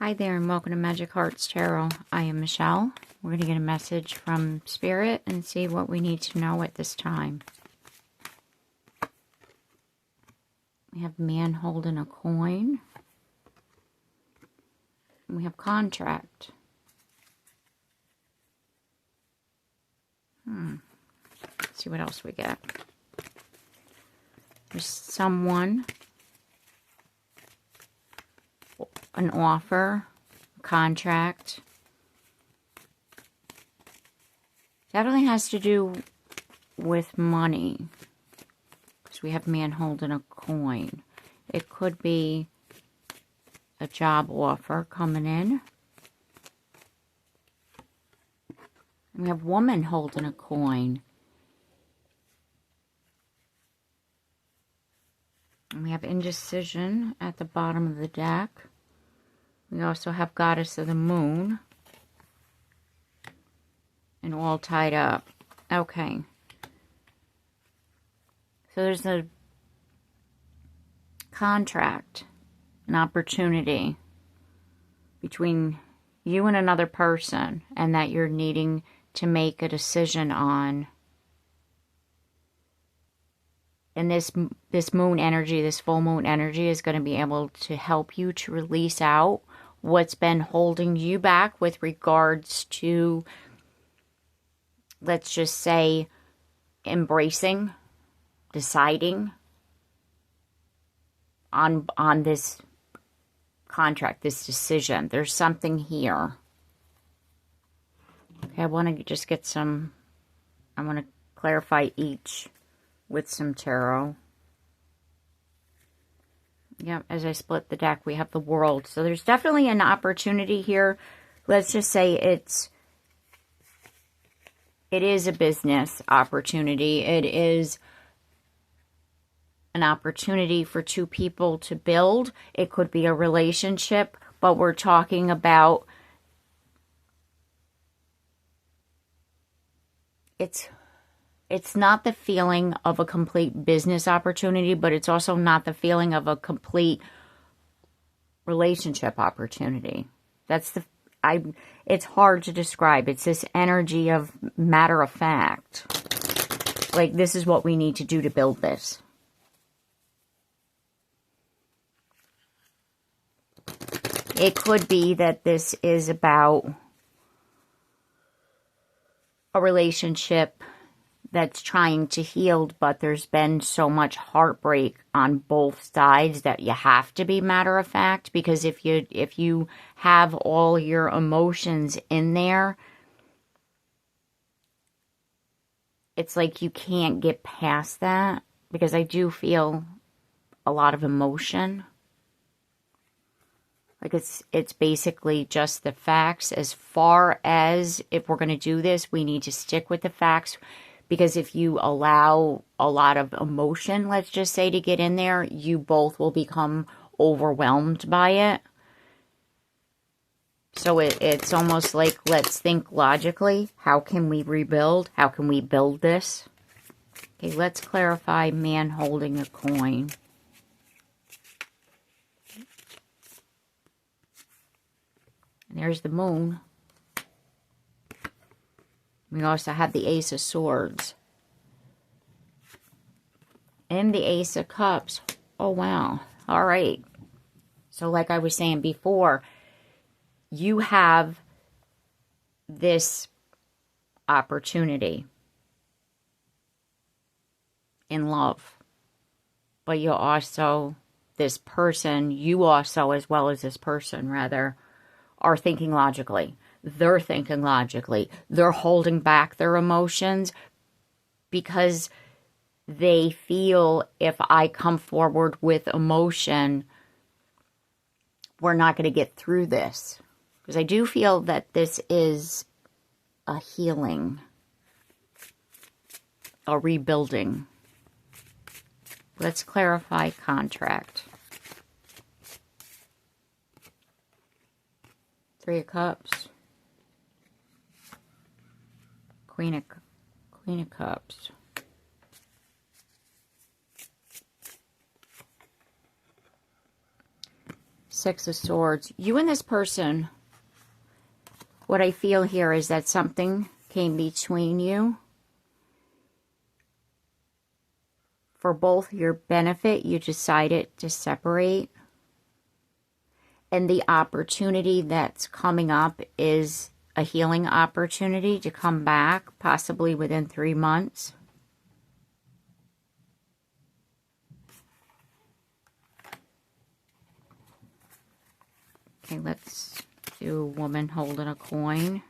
Hi there and welcome to Magic Hearts Tarot. I am Michelle. We're going to get a message from Spirit and see what we need to know at this time. We have man holding a coin. We have contract. Let's see what else we get. There's someone, an offer, contract. Definitely has to do with money. Because we have man holding a coin. It could be a job offer coming in. We have woman holding a coin. And we have indecision at the bottom of the deck. We also have goddess of the moon. And all tied up. Okay. So there's a contract, an opportunity between you and another person, and that you're needing to make a decision on. And this moon energy, this full moon energy is going to be able to help you to release out what's been holding you back with regards to, let's just say, embracing, deciding on this contract, this decision. There's something here. Okay, I want to just get some, I want to clarify each with some tarot. Yep, as I split the deck, we have the World. So there's definitely an opportunity here. Let's just say it is a business opportunity. It is an opportunity for two people to build. It could be a relationship, but we're talking about it's not the feeling of a complete business opportunity, but it's also not the feeling of a complete relationship opportunity. It's hard to describe. It's this energy of matter of fact. Like, this is what we need to do to build this. It could be that this is about a relationship that's trying to heal, but there's been so much heartbreak on both sides that you have to be matter of fact, because if you have all your emotions in there, it's like you can't get past that, because I do feel a lot of emotion. Like, it's basically just the facts. As far as if we're going to do this, we need to stick with the facts. Because if you allow a lot of emotion, let's just say, to get in there, you both will become overwhelmed by it. So it's almost like, let's think logically. How can we rebuild? How can we build this? Okay, let's clarify man holding a coin. And there's the moon. We also have the Ace of Swords. And the Ace of Cups. Oh, wow. All right. So like I was saying before, you have this opportunity in love. But you also, this person, you also, as well as this person, rather, are thinking logically. They're thinking logically. They're holding back their emotions because they feel, if I come forward with emotion, we're not going to get through this. Because I do feel that this is a healing, a rebuilding. Let's clarify contract. Three of Cups. Queen of Cups. Six of Swords. You and this person, what I feel here is that something came between you. For both your benefit, you decided to separate. And the opportunity that's coming up is a healing opportunity to come back, possibly within 3 months. Okay, let's do a woman holding a coin.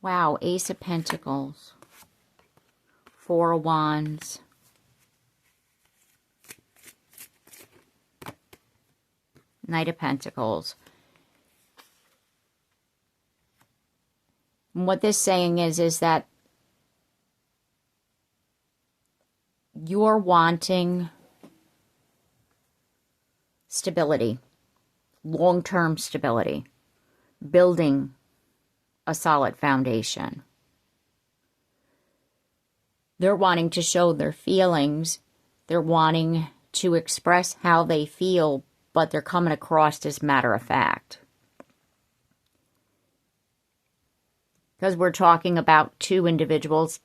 Wow, Ace of Pentacles. Four of Wands. Knight of Pentacles. And what this saying is that you're wanting stability, long-term stability, building a solid foundation. They're wanting to show their feelings. They're wanting to express how they feel, but they're coming across as matter of fact. Because we're talking about two individuals.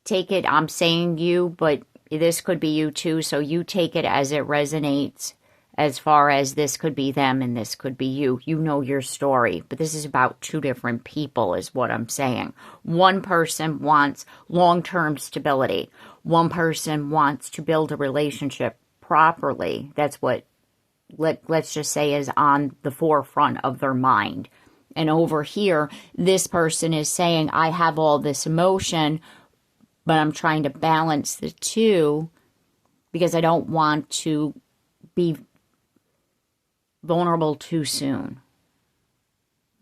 Take it, I'm saying you, but this could be you too, so you take it as it resonates, as far as this could be them and this could be you. You know your story, but this is about two different people is what I'm saying. One person wants long-term stability. One person wants to build a relationship properly. That's what, let's just say, is on the forefront of their mind. And over here, this person is saying, I have all this emotion, but I'm trying to balance the two because I don't want to be vulnerable too soon.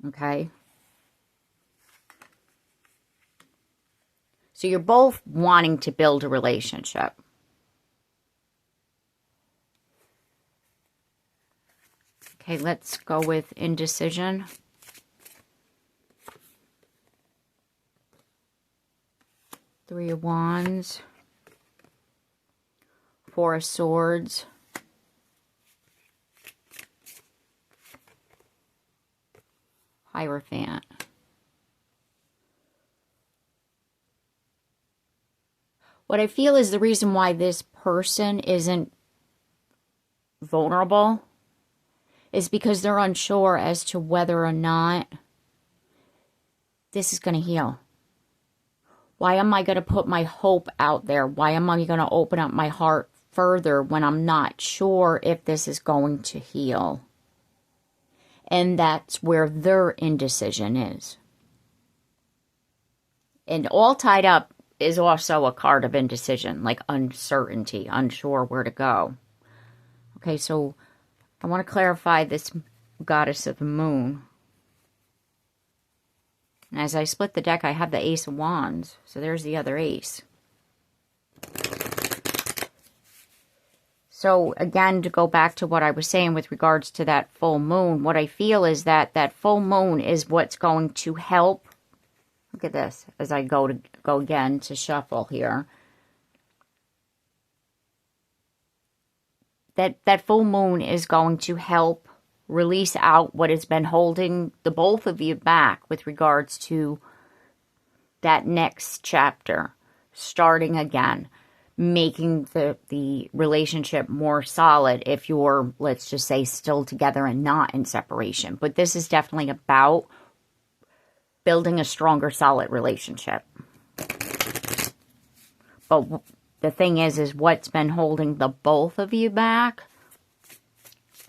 Okay? So you're both wanting to build a relationship. Okay, let's go with indecision. Three of Wands. Four of Swords. Hierophant. What I feel is the reason why this person isn't vulnerable is because they're unsure as to whether or not this is going to heal. Why am I going to put my hope out there? Why am I going to open up my heart further when I'm not sure if this is going to heal? And that's where their indecision is. And all tied up is also a card of indecision, like uncertainty, unsure where to go. Okay, so I want to clarify this goddess of the moon. And as I split the deck, I have the Ace of Wands. So there's the other ace. So again, to go back to what I was saying with regards to that full moon, what I feel is that that full moon is what's going to help. Look at this as I go again to shuffle here. That full moon is going to help release out what has been holding the both of you back with regards to that next chapter, starting again, making the relationship more solid if you're, let's just say, still together and not in separation. But this is definitely about building a stronger, solid relationship. But the thing is what's been holding the both of you back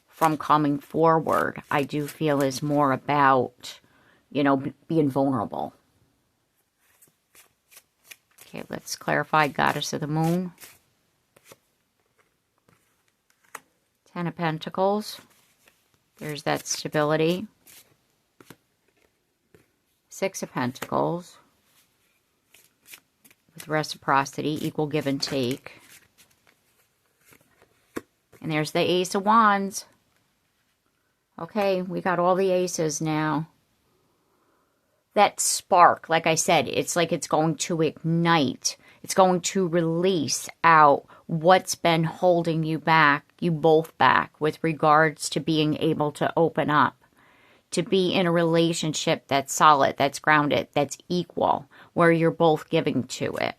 from coming forward, I do feel is more about, being vulnerable. Okay, let's clarify Goddess of the Moon. Ten of Pentacles. There's that stability. Six of Pentacles. With reciprocity, equal give and take. And there's the Ace of Wands. Okay, we got all the aces now. That spark, like I said, it's like it's going to ignite. It's going to release out what's been holding you back, you both back, with regards to being able to open up, to be in a relationship that's solid, that's grounded, that's equal, where you're both giving to it.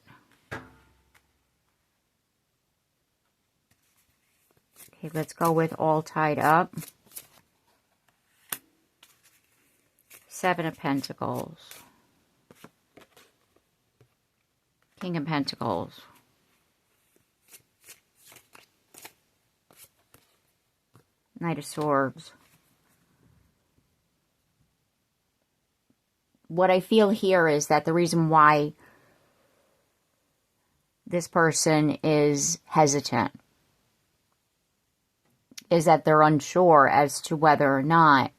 Okay, let's go with all tied up. Seven of Pentacles. King of Pentacles. Knight of Swords. What I feel here is that the reason why this person is hesitant is that they're unsure as to whether or not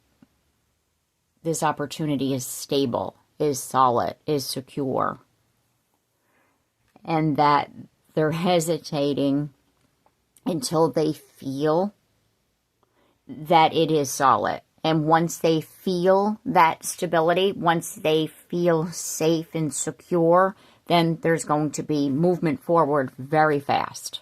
this opportunity is stable, is solid, is secure. And that they're hesitating until they feel that it is solid. And once they feel that stability, once they feel safe and secure, then there's going to be movement forward very fast.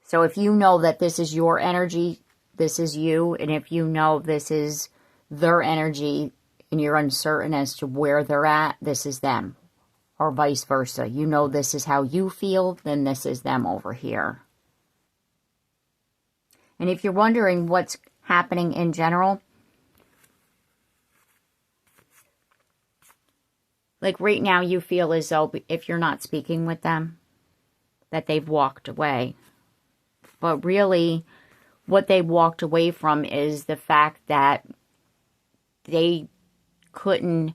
So if you know that this is your energy, this is you, and if you know this is their energy and you're uncertain as to where they're at, this is them, or vice versa. You know this is how you feel, then this is them over here. And if you're wondering what's happening in general, like right now you feel as though if you're not speaking with them, that they've walked away. But really, what they walked away from is the fact that they couldn't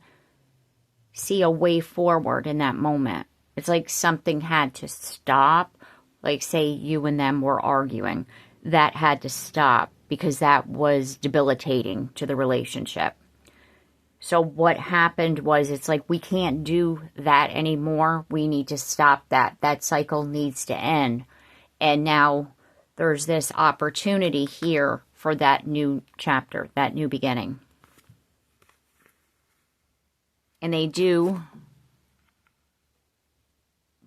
see a way forward in that moment. It's like something had to stop. Like, say you and them were arguing. That had to stop because that was debilitating to the relationship. So what happened was, it's like, we can't do that anymore. We need to stop that. That cycle needs to end. And now there's this opportunity here for that new chapter, that new beginning. And they do.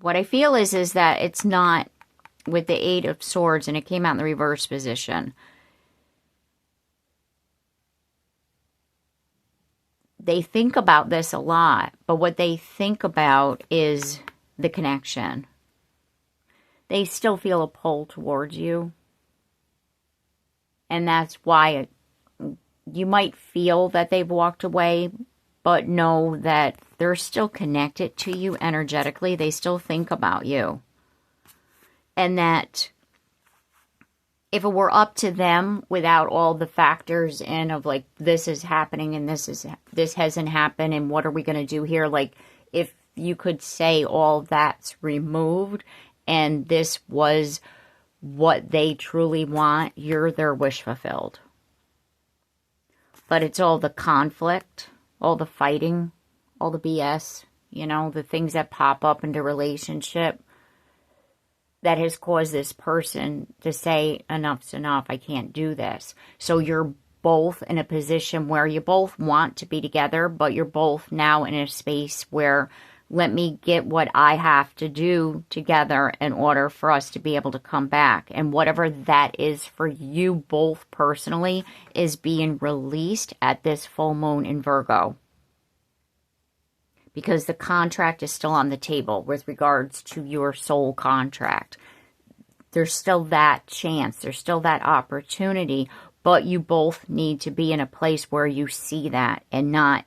What I feel is that it's not with the Eight of Swords, and it came out in the reverse position. They think about this a lot, but what they think about is the connection. They still feel a pull towards you. And that's why you might feel that they've walked away, but know that they're still connected to you energetically. They still think about you. And that if it were up to them, without all the factors in of like, this is happening and this hasn't happened and what are we going to do here? Like, if you could say all that's removed and this was what they truly want, you're their wish fulfilled. But it's all the conflict, all the fighting, all the BS, you know, the things that pop up in the relationship that has caused this person to say, enough's enough, I can't do this. So you're both in a position where you both want to be together, but you're both now in a space where, let me get what I have to do together in order for us to be able to come back. And whatever that is for you both personally is being released at this full moon in Virgo. Because the contract is still on the table with regards to your soul contract. There's still that chance. There's still that opportunity. But you both need to be in a place where you see that and not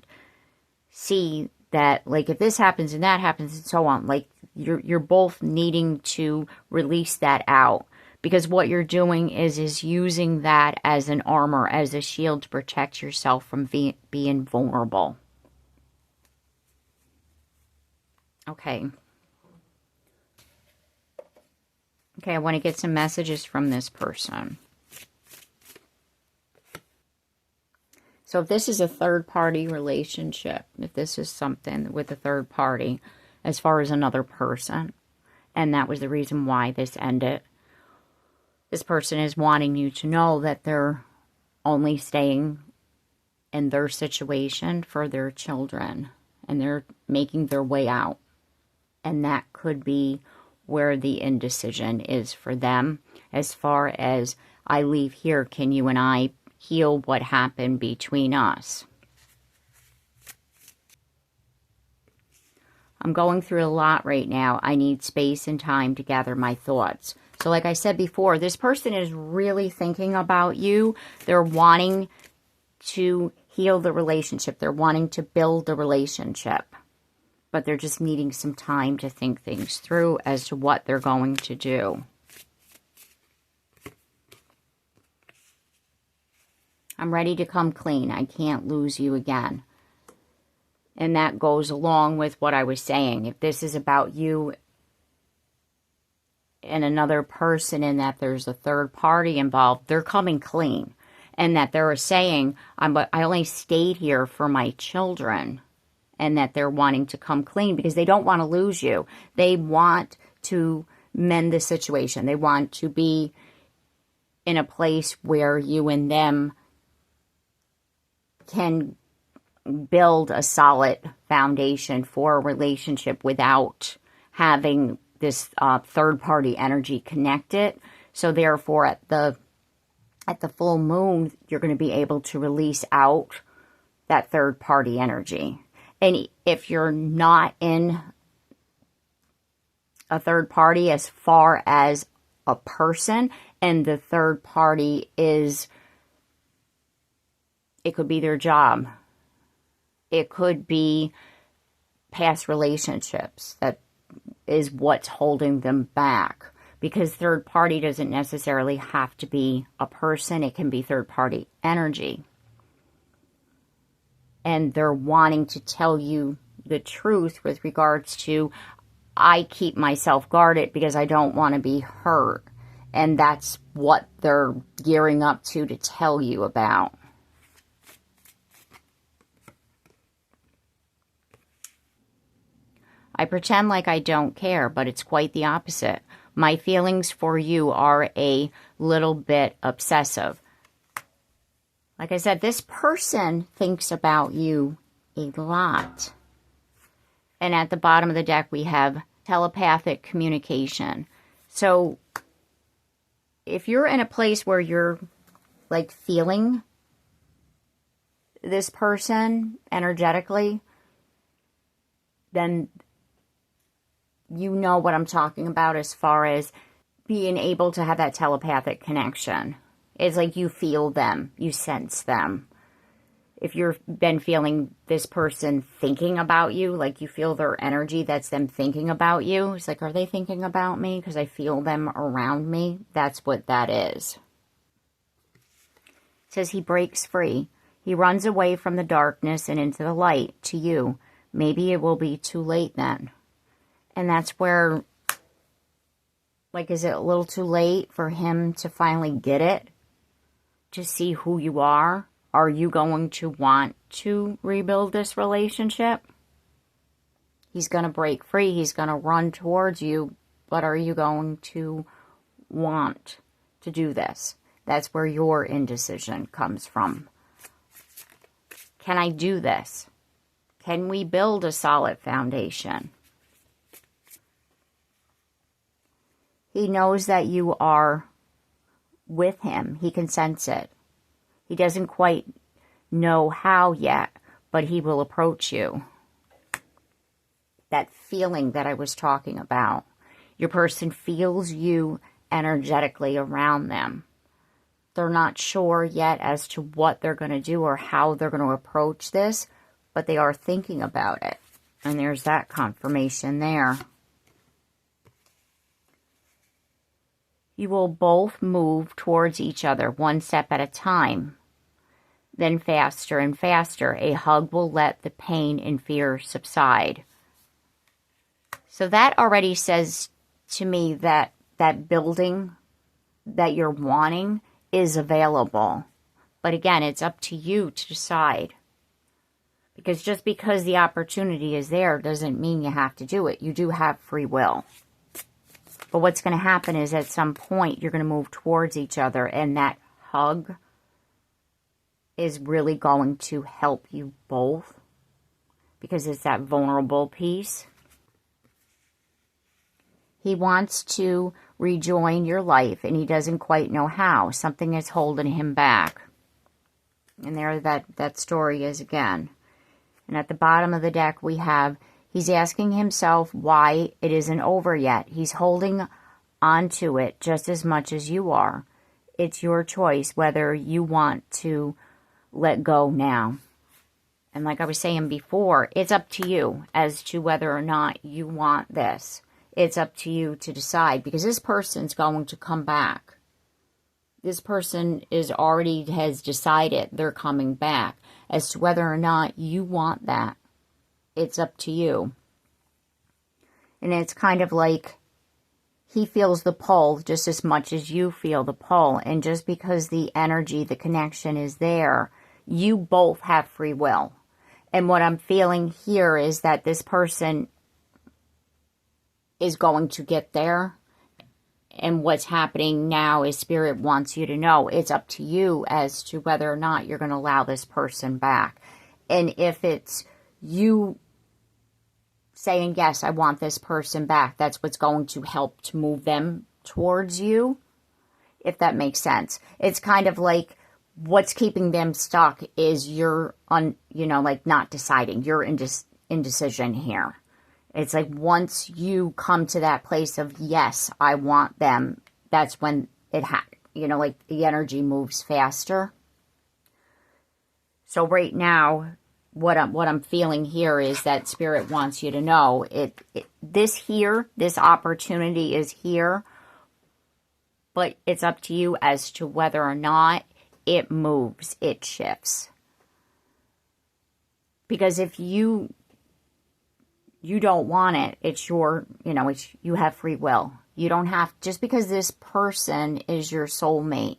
see that, like, if this happens and that happens and so on, like, you're both needing to release that out. Because what you're doing is using that as an armor, as a shield to protect yourself from being vulnerable. Okay. Okay, I want to get some messages from this person. So if this is a third-party relationship, if this is something with a third party, as far as another person, and that was the reason why this ended, this person is wanting you to know that they're only staying in their situation for their children, and they're making their way out. And that could be where the indecision is for them. As far as I leave here, can you and I heal what happened between us? I'm going through a lot right now. I need space and time to gather my thoughts. So like I said before, this person is really thinking about you. They're wanting to heal the relationship. They're wanting to build the relationship. But they're just needing some time to think things through as to what they're going to do. I'm ready to come clean. I can't lose you again. And that goes along with what I was saying. If this is about you and another person and that there's a third party involved, they're coming clean. And that they're saying, I only stayed here for my children. And that they're wanting to come clean because they don't want to lose you. They want to mend the situation. They want to be in a place where you and them can build a solid foundation for a relationship without having this third-party energy connected. So therefore, at the full moon, you're going to be able to release out that third-party energy. And if you're not in a third party as far as a person, and the third party is, it could be their job. It could be past relationships. That is what's holding them back. Because third party doesn't necessarily have to be a person. It can be third party energy. And they're wanting to tell you the truth with regards to, I keep myself guarded because I don't want to be hurt. And that's what they're gearing up to tell you about. I pretend like I don't care, but it's quite the opposite. My feelings for you are a little bit obsessive. Like I said, this person thinks about you a lot. And at the bottom of the deck, we have telepathic communication. So if you're in a place where you're like feeling this person energetically, then you know what I'm talking about as far as being able to have that telepathic connection. It's like you feel them, you sense them. If you've been feeling this person thinking about you, like you feel their energy, that's them thinking about you. It's like, are they thinking about me? Because I feel them around me. That's what that is. It says he breaks free. He runs away from the darkness and into the light to you. Maybe it will be too late then. And that's where, like, is it a little too late for him to finally get it? To see who you are? Are you going to want to rebuild this relationship? He's going to break free. He's going to run towards you. But are you going to want to do this? That's where your indecision comes from. Can I do this? Can we build a solid foundation? He knows that you are with him. He can sense it. He doesn't quite know how yet, but he will approach you. That feeling that I was talking about. Your person feels you energetically around them. They're not sure yet as to what they're going to do or how they're going to approach this, but they are thinking about it. And there's that confirmation there. You will both move towards each other one step at a time. Then faster and faster. A hug will let the pain and fear subside. So that already says to me that that building that you're wanting is available. But again, it's up to you to decide. Because just because the opportunity is there doesn't mean you have to do it. You do have free will. But what's going to happen is at some point you're going to move towards each other, and that hug is really going to help you both because it's that vulnerable piece. He wants to rejoin your life, and he doesn't quite know how. Something is holding him back. And there that story is again. And at the bottom of the deck we have, he's asking himself why it isn't over yet. He's holding on to it just as much as you are. It's your choice whether you want to let go now. And like I was saying before, it's up to you as to whether or not you want this. It's up to you to decide, because this person's going to come back. This person has decided they're coming back. As to whether or not you want that, it's up to you. And it's kind of like he feels the pull just as much as you feel the pull. And just because the energy, the connection is there, you both have free will. And what I'm feeling here is that this person is going to get there. And what's happening now is Spirit wants you to know it's up to you as to whether or not you're going to allow this person back. And if it's you saying, yes, I want this person back, that's what's going to help to move them towards you, if that makes sense. It's kind of like what's keeping them stuck is you're not deciding. Your indecision here. It's like once you come to that place of, yes, I want them, that's when like the energy moves faster. So right now, what I'm feeling here is that Spirit wants you to know this opportunity is here, but it's up to you as to whether or not it moves, it shifts. Because if you don't want it, it's you have free will. You don't have, just because this person is your soulmate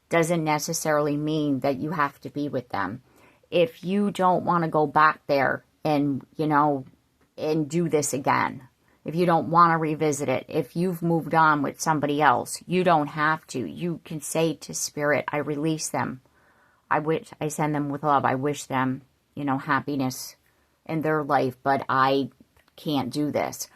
doesn't necessarily mean that you have to be with them. If you don't want to go back there and do this again, if you don't want to revisit it, if you've moved on with somebody else, you don't have to. You can say to Spirit, I release them. I send them with love. I wish them, happiness in their life, but I can't do this.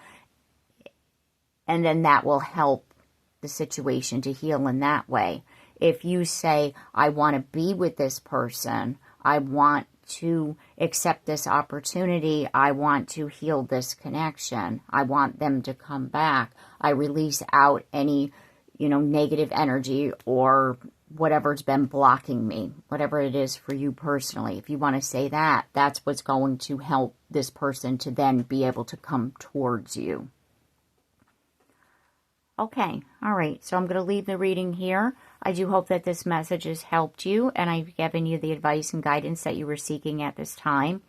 And then that will help the situation to heal in that way. If you say, I want to be with this person, I want to accept this opportunity, I want to heal this connection, I want them to come back, I release out any, negative energy or whatever's been blocking me, whatever it is for you personally. If you want to say that, that's what's going to help this person to then be able to come towards you. Okay, all right, so I'm going to leave the reading here. I do hope that this message has helped you, and I've given you the advice and guidance that you were seeking at this time.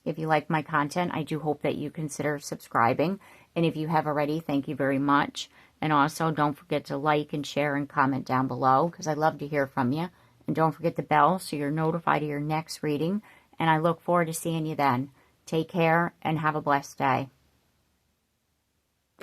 If you like my content, I do hope that you consider subscribing. And if you have already, thank you very much. And also, don't forget to like and share and comment down below, because I love to hear from you. And don't forget the bell so you're notified of your next reading. And I look forward to seeing you then. Take care and have a blessed day.